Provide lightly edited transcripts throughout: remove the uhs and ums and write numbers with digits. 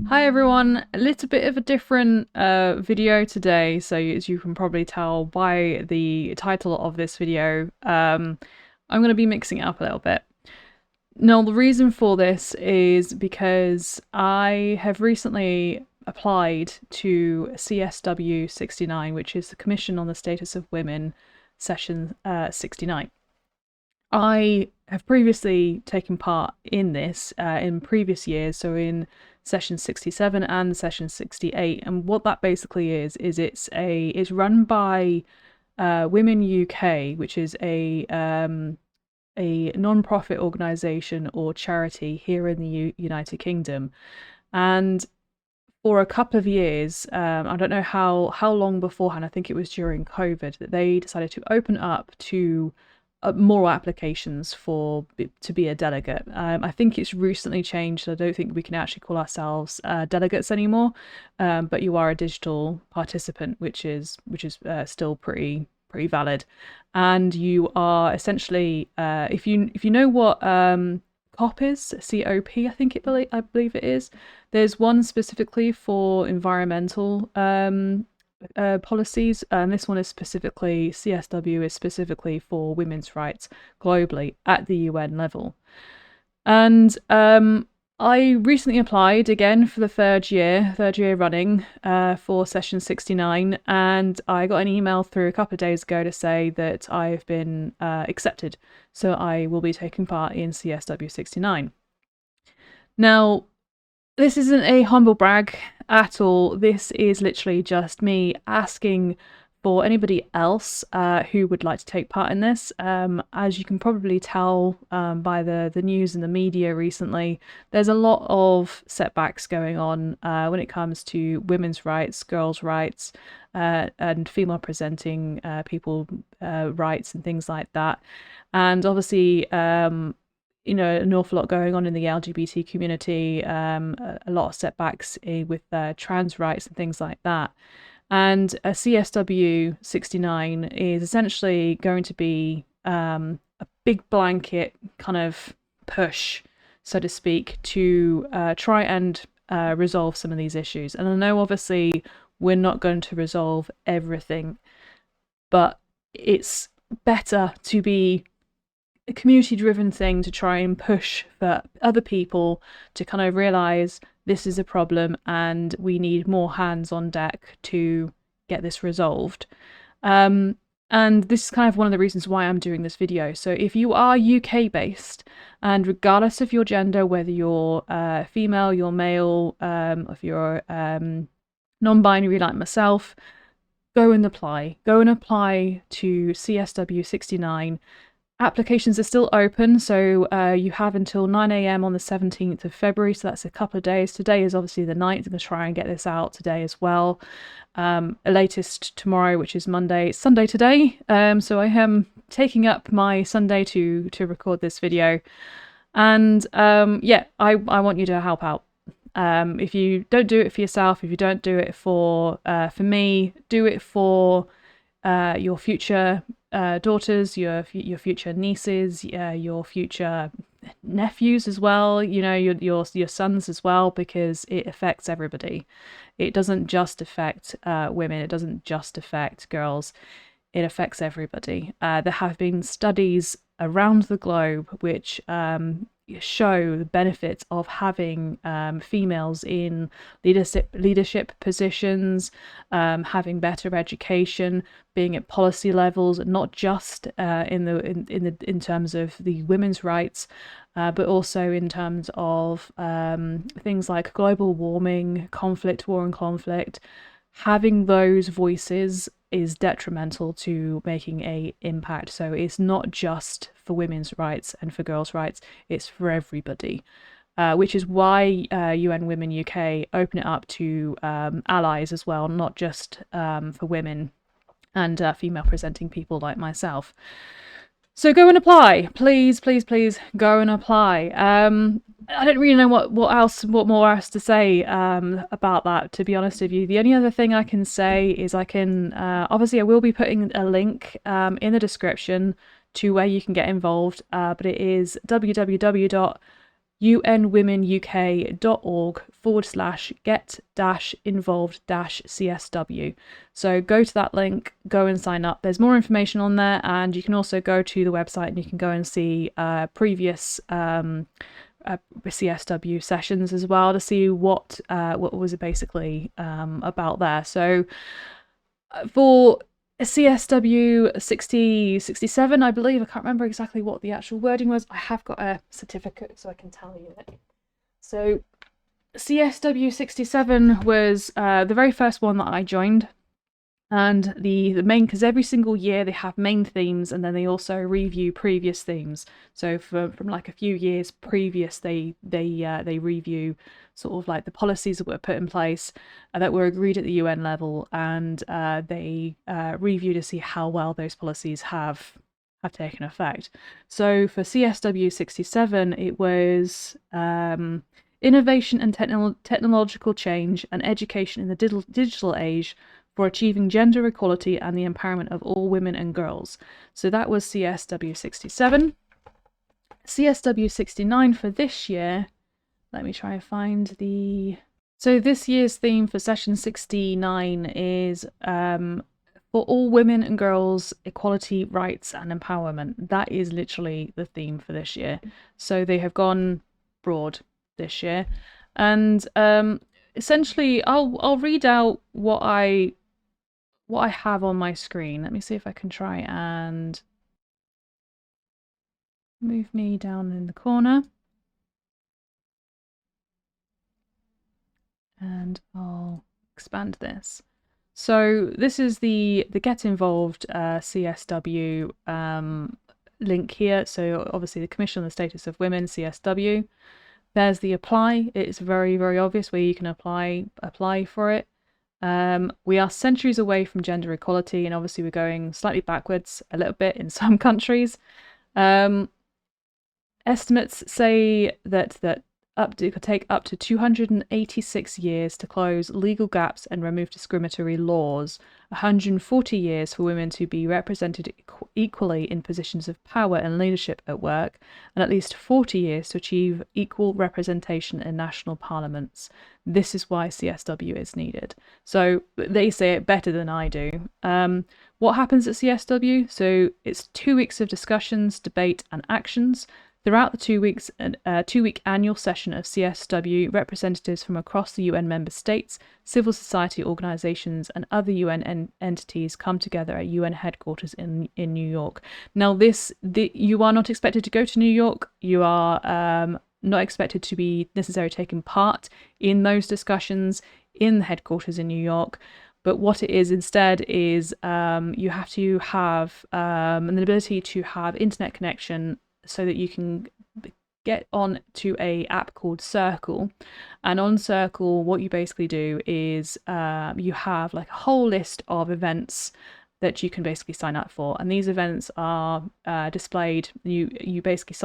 Hi everyone, a little bit of a different video today. So as you can probably tell by the title of this video, I'm going to be mixing it up a little bit. Now, the reason for this is because I have recently applied to CSW 69, which is the Commission on the Status of Women, session 69. I have previously taken part in this in previous years, so in session 67 and session 68, and what that basically is it's run by Women UK, which is a non-profit organisation or charity here in the United Kingdom, and for a couple of years, I don't know how long beforehand, I think it was during COVID, that they decided to open up to more applications to be a delegate. I think it's recently changed. I don't think we can actually call ourselves delegates anymore, but you are a digital participant, which is still pretty valid. And you are essentially, if you know what COP is, COP, I believe it is. There's one specifically for environmental policies, and this one is specifically, CSW is specifically for women's rights globally at the UN level. And I recently applied again for the third year running for session 69, and I got an email through a couple of days ago to say that I've been accepted, so I will be taking part in CSW 69. Now, this isn't a humble brag at all. This is literally just me asking for anybody else who would like to take part in this. As you can probably tell by the news and the media recently, there's a lot of setbacks going on when it comes to women's rights, girls' rights, and female presenting people rights and things like that. And obviously, an awful lot going on in the LGBT community, a lot of setbacks with trans rights and things like that. And a CSW 69 is essentially going to be a big blanket kind of push, so to speak, to try and resolve some of these issues. And I know obviously we're not going to resolve everything, but it's better to be a community-driven thing to try and push for other people to kind of realize this is a problem and we need more hands on deck to get this resolved. And this is kind of one of the reasons why I'm doing this video. So if you are UK based, and regardless of your gender, whether you're female, you're male, if you're non-binary like myself, go and apply. Go and apply to CSW 69. Applications are still open, so you have until 9 a.m. on the 17th of February, so that's a couple of days. Today is obviously the 9th. I'm going to try and get this out today as well. Latest tomorrow, which is Monday. It's Sunday today, so I am taking up my Sunday to record this video. And yeah, I want you to help out. If you don't do it for yourself, if you don't do it for me, do it for your future daughters, your future nieces, your future nephews as well, your sons as well, because it affects everybody. It doesn't just affect women, it doesn't just affect girls, it affects everybody. There have been studies around the globe which show the benefits of having females in leadership positions, having better education, being at policy levels, not just in terms of the women's rights, but also in terms of things like global warming, war and conflict. Having those voices is detrimental to making an impact. So it's not just for women's rights and for girls' rights, it's for everybody. Which is why UN Women UK open it up to allies as well, not just for women and female presenting people like myself. So go and apply, please, please, please go and apply. I don't really know what more else to say about that, to be honest with you. The only other thing I can say is I can, obviously I will be putting a link in the description to where you can get involved, but it is www unwomenuk.org/get-involved-CSW. So go to that link, go and sign up. There's more information on there, and you can also go to the website and you can go and see previous CSW sessions as well to see what was it basically about there. So for CSW 67, I believe, I can't remember exactly what the actual wording was. I have got a certificate so I can tell you it. So CSW 67 was the very first one that I joined. And the main, because every single year they have main themes, and then they also review previous themes. So from like a few years previous, they review sort of like the policies that were put in place that were agreed at the UN level, and they review to see how well those policies have taken effect. So for CSW 67, it was innovation and technological change and education in the digital age for achieving gender equality and the empowerment of all women and girls. So that was CSW 67. CSW 69 for this year, let me try and find the... So this year's theme for session 69 is for all women and girls, equality, rights and empowerment. That is literally the theme for this year. So they have gone broad this year. And essentially, I'll read out what I have on my screen. Let me see if I can try and move me down in the corner. And I'll expand this. So this is the Get Involved CSW link here. So obviously the Commission on the Status of Women, CSW. There's the apply. It's very, very obvious where you can apply for it. We are centuries away from gender equality, and obviously we're going slightly backwards a little bit in some countries. Estimates say that it could take up to 286 years to close legal gaps and remove discriminatory laws, 140 years for women to be represented equally in positions of power and leadership at work, and at least 40 years to achieve equal representation in national parliaments. This is why CSW is needed. So they say it better than I do. What happens at CSW? So it's 2 weeks of discussions, debate and actions. Throughout the 2 weeks, 2-week annual session of CSW, representatives from across the UN member states, civil society organisations and other UN entities come together at UN headquarters in New York. Now you are not expected to go to New York. You are not expected to be necessarily taking part in those discussions in the headquarters in New York. But what it is instead is you have to have an ability to have internet connection so that you can get on to a app called Circle. And on Circle, what you basically do is you have like a whole list of events that you can basically sign up for, and these events are displayed. You basically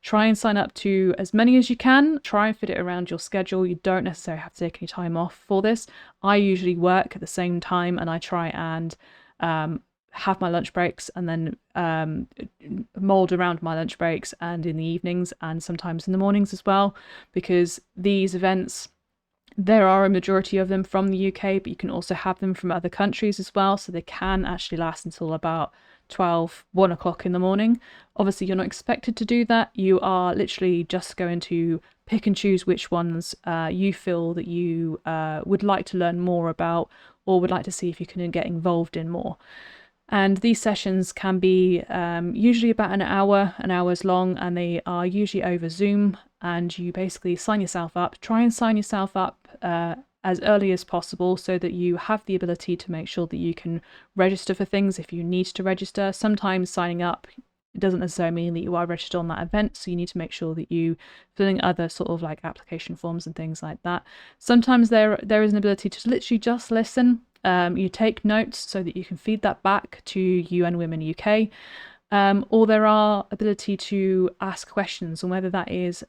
try and sign up to as many as you can, try and fit it around your schedule. You don't necessarily have to take any time off for this. I usually work at the same time, and I try and have my lunch breaks and then mold around my lunch breaks and in the evenings and sometimes in the mornings as well, because these events, there are a majority of them from the UK, but you can also have them from other countries as well, so they can actually last until about 1 o'clock in the morning. Obviously you're not expected to do that. You are literally just going to pick and choose which ones you feel that you would like to learn more about or would like to see if you can get involved in more. And these sessions can be usually about an hour's long, and they are usually over Zoom, and you basically sign yourself up. Try and sign yourself up as early as possible so that you have the ability to make sure that you can register for things if you need to register. Sometimes signing up doesn't necessarily mean that you are registered on that event, so you need to make sure that you fill in other sort of like application forms and things like that. Sometimes there is an ability to literally just listen. You take notes so that you can feed that back to UN Women UK, or there are ability to ask questions, and whether that is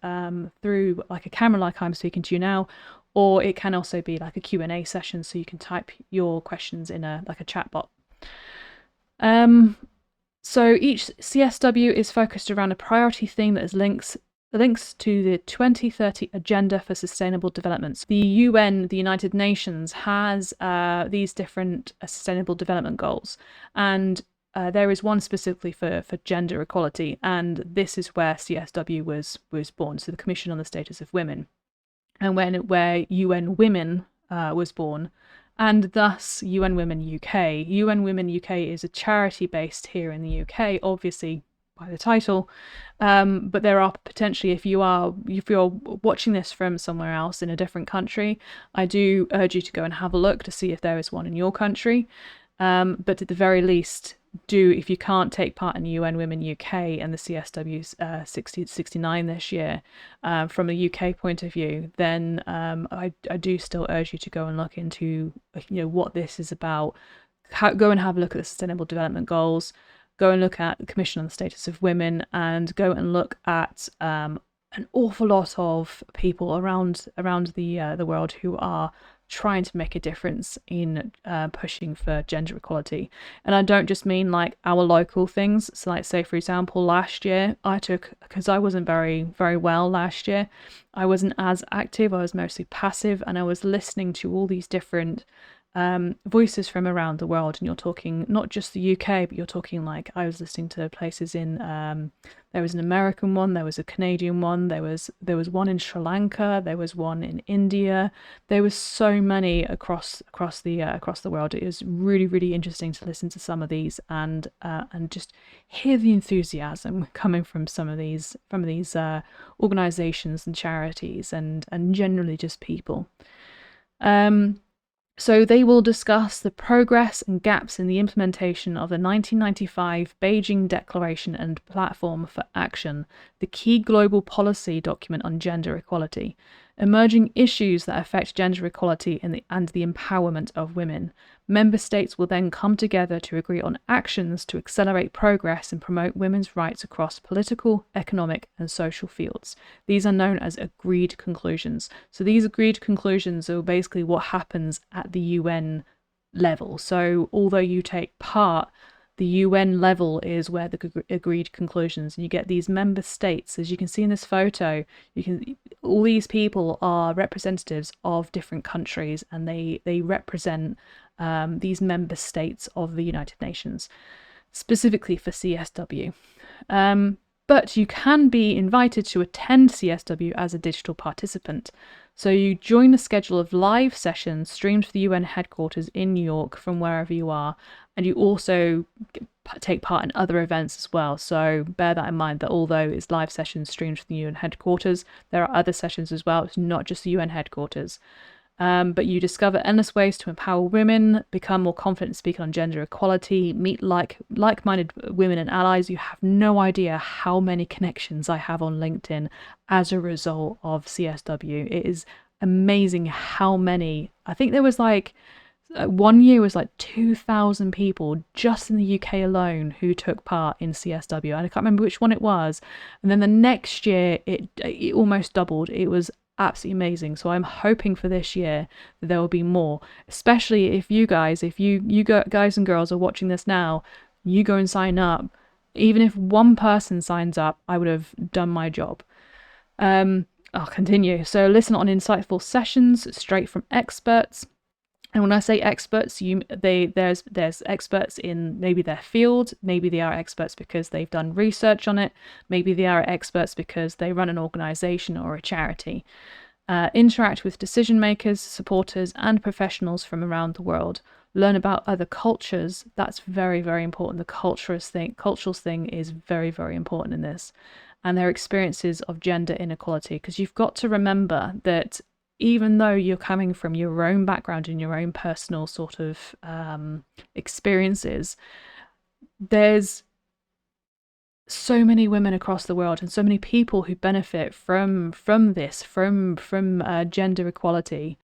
through like a camera like I'm speaking to you now, or it can also be like a Q&A session, so you can type your questions in like a chat bot. So each CSW is focused around a priority theme that links to the 2030 Agenda for Sustainable Development. The UN, the United Nations, has these different sustainable development goals, and there is one specifically for gender equality, and this is where CSW was born, so the Commission on the Status of Women, and where UN Women was born, and thus UN Women UK. UN Women UK is a charity based here in the UK, obviously by the title, but there are potentially, if you're watching this from somewhere else in a different country, I do urge you to go and have a look to see if there is one in your country. But at the very least, if you can't take part in UN Women UK and the CSW 69 this year, from a UK point of view, then I do still urge you to go and look into what this is about. Go and have a look at the Sustainable Development Goals. Go and look at the Commission on the Status of Women, and go and look at an awful lot of people around the world who are trying to make a difference in pushing for gender equality. And I don't just mean like our local things. So like, say for example, last year because I wasn't very well last year, I wasn't as active, I was mostly passive, and I was listening to all these different voices from around the world. And you're talking not just the UK, but you're talking like, I was listening to places in there was an American one, there was a Canadian one, there was one in Sri Lanka, there was one in India. There was so many across the world. It was really, really interesting to listen to some of these and just hear the enthusiasm coming from some of these organizations and charities and generally just people. So they will discuss the progress and gaps in the implementation of the 1995 Beijing Declaration and Platform for Action, the key global policy document on gender equality, emerging issues that affect gender equality and the empowerment of women. Member states will then come together to agree on actions to accelerate progress and promote women's rights across political, economic, and social fields. These are known as agreed conclusions. So these agreed conclusions are basically what happens at the UN level. So although you take part, the UN level is where the agreed conclusions, and you get these member states. As you can see in this photo, all these people are representatives of different countries, and they represent these member states of the United Nations, specifically for CSW. But you can be invited to attend CSW as a digital participant. So you join a schedule of live sessions streamed for the UN headquarters in New York from wherever you are, and you also take part in other events as well. So bear that in mind, that although it's live sessions streamed from the UN headquarters, there are other sessions as well. It's not just the UN headquarters. But you discover endless ways to empower women, become more confident speaking on gender equality, meet like-minded women and allies. You have no idea how many connections I have on LinkedIn as a result of CSW. It is amazing how many. I think there was like one year was like 2,000 people just in the UK alone who took part in CSW, and I can't remember which one it was. And then the next year it almost doubled. It was absolutely amazing. So I'm hoping for this year that there will be more, especially if you guys and girls are watching this now, you go and sign up. Even if one person signs up, I would have done my job. I'll continue. So listen on insightful sessions straight from experts. And when I say experts, there's experts in maybe their field, maybe they are experts because they've done research on it, maybe they are experts because they run an organization or a charity. Interact with decision makers, supporters, and professionals from around the world. Learn about other cultures. That's very, very important. The cultural thing is very, very important in this. And their experiences of gender inequality, because you've got to remember that even though you're coming from your own background and your own personal sort of experiences, there's so many women across the world and so many people who benefit from gender equality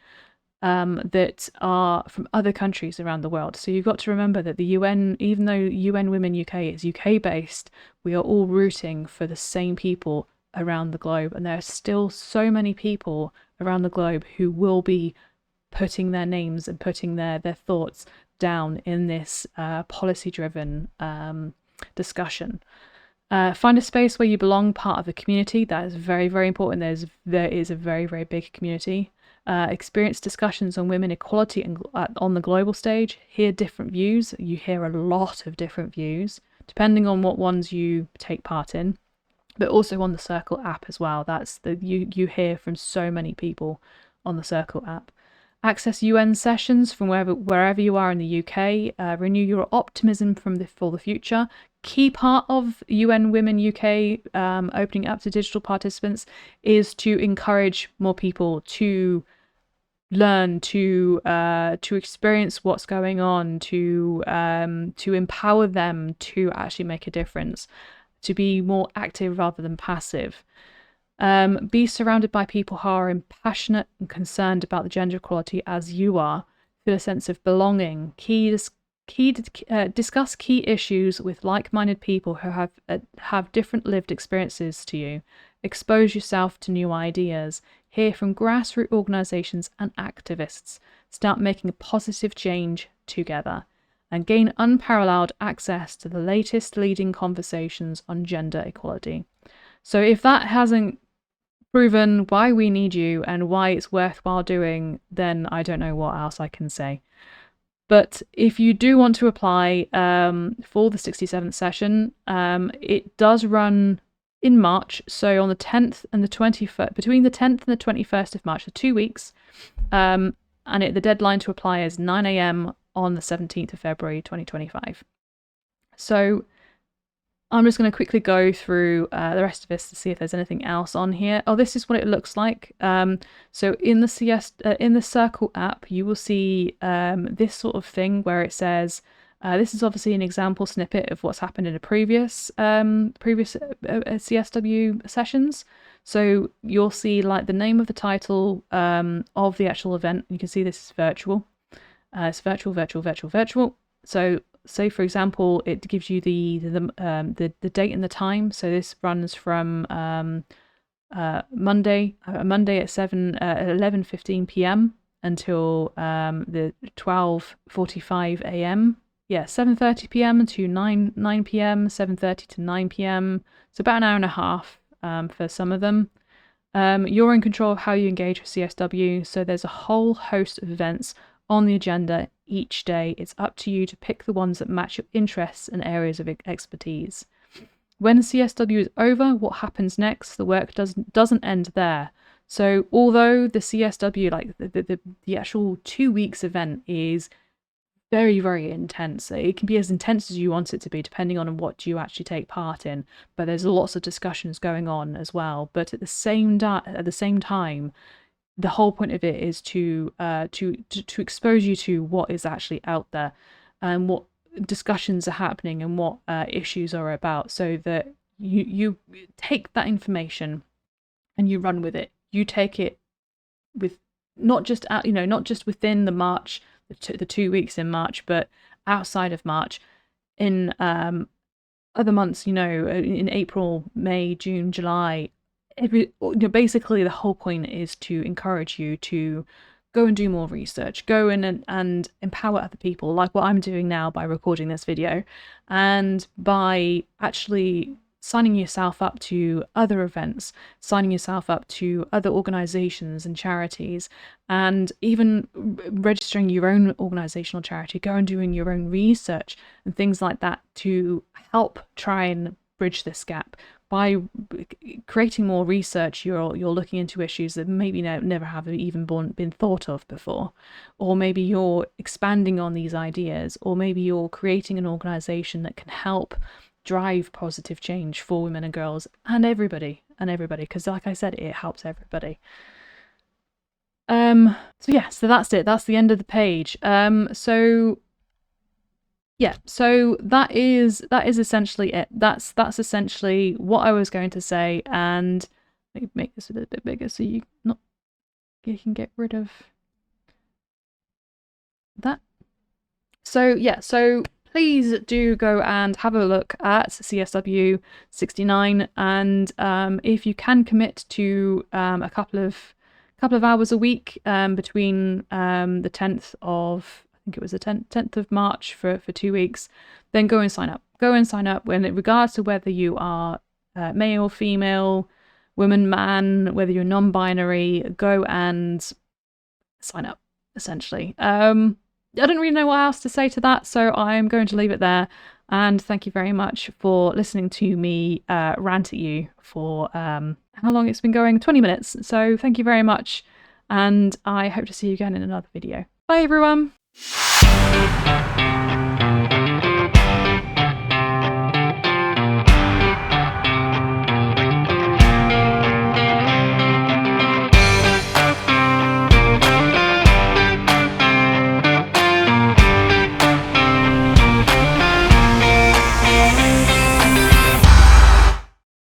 that are from other countries around the world. So you've got to remember that the UN, even though UN Women UK is UK based, we are all rooting for the same people around the globe, and there are still so many people around the globe who will be putting their names and putting their thoughts down in this policy-driven discussion. Find a space where you belong, part of the community. That is very, very important. There is a very, very big community. Experience discussions on women equality and on the global stage. Hear different views. You hear a lot of different views, depending on what ones you take part in, but also on the Circle app as well. You hear from so many people on the Circle app. Access UN sessions from wherever you are in the UK. Renew your optimism for the future. Key part of UN Women UK opening up to digital participants is to encourage more people to learn, to experience what's going on, to empower them to actually make a difference, to be more active rather than passive. Be surrounded by people who are passionate and concerned about the gender equality as you are. Feel a sense of belonging. Discuss key issues with like-minded people who have different lived experiences to you. Expose yourself to new ideas. Hear from grassroots organisations and activists. Start making a positive change together. And gain unparalleled access to the latest leading conversations on gender equality. So if that hasn't proven why we need you and why it's worthwhile doing, then I don't know what else I can say. But if you do want to apply for the 67th session, it does run in March. So on the 10th and the 21st, between the 10th and the 21st of March, for 2 weeks. And the deadline to apply is 9 a.m. on the 17th of February 2025. So I'm just going to quickly go through the rest of this to see if there's anything else on here. Oh, this is what it looks like. So in the Circle app, you will see this sort of thing where it says, this is obviously an example snippet of what's happened in a previous CSW sessions. So you'll see like the name of the title of the actual event. You can see this is virtual. It's virtual. So say for example, it gives you the date and the time. So this runs from Monday at 11:15 p.m. until the 12:45 a.m. Yeah, 7:30 p.m. to 9 p.m. 7:30 to 9 p.m. It's about an hour and a half for some of them. You're in control of how you engage with CSW. So there's a whole host of events on the agenda each day. It's up to you to pick the ones that match your interests and areas of expertise. When CSW is over, what happens next? The work doesn't end there. So although the CSW, like the actual 2 weeks event, is very, very intense. It can be as intense as you want it to be, depending on what you actually take part in. But there's lots of discussions going on as well. But at the same time, the whole point of it is to expose you to what is actually out there and what discussions are happening and what issues are about, so that you take that information and you run with it. You take it with not just within the March, the 2 weeks in March, but outside of March, in other months, in April, May, June, July. Basically the whole point is to encourage you to go and do more research, go in and empower other people, like what I'm doing now by recording this video, and by actually signing yourself up to other events, signing yourself up to other organizations and charities, and even registering your own organizational charity, go and doing your own research and things like that to help try and bridge this gap. By creating more research, you're looking into issues that maybe never have even been thought of before, or maybe you're expanding on these ideas, or maybe you're creating an organization that can help drive positive change for women and girls and everybody, because like I said, it helps everybody. So that's it. That's the end of the page. So that is essentially it. That's essentially what I was going to say, and let me make this a little bit bigger so you can get rid of that. So please do go and have a look at CSW 69, and if you can commit to a couple of hours a week between the 10th of think it was the 10th of March for 2 weeks, then go and sign up. Go and sign up, when it regards to whether you are male, female, woman, man, whether you're non-binary, go and sign up, essentially. I don't really know what else to say to that, so I'm going to leave it there. And thank you very much for listening to me rant at you for how long it's been going? 20 minutes. So thank you very much, and I hope to see you again in another video. Bye, everyone.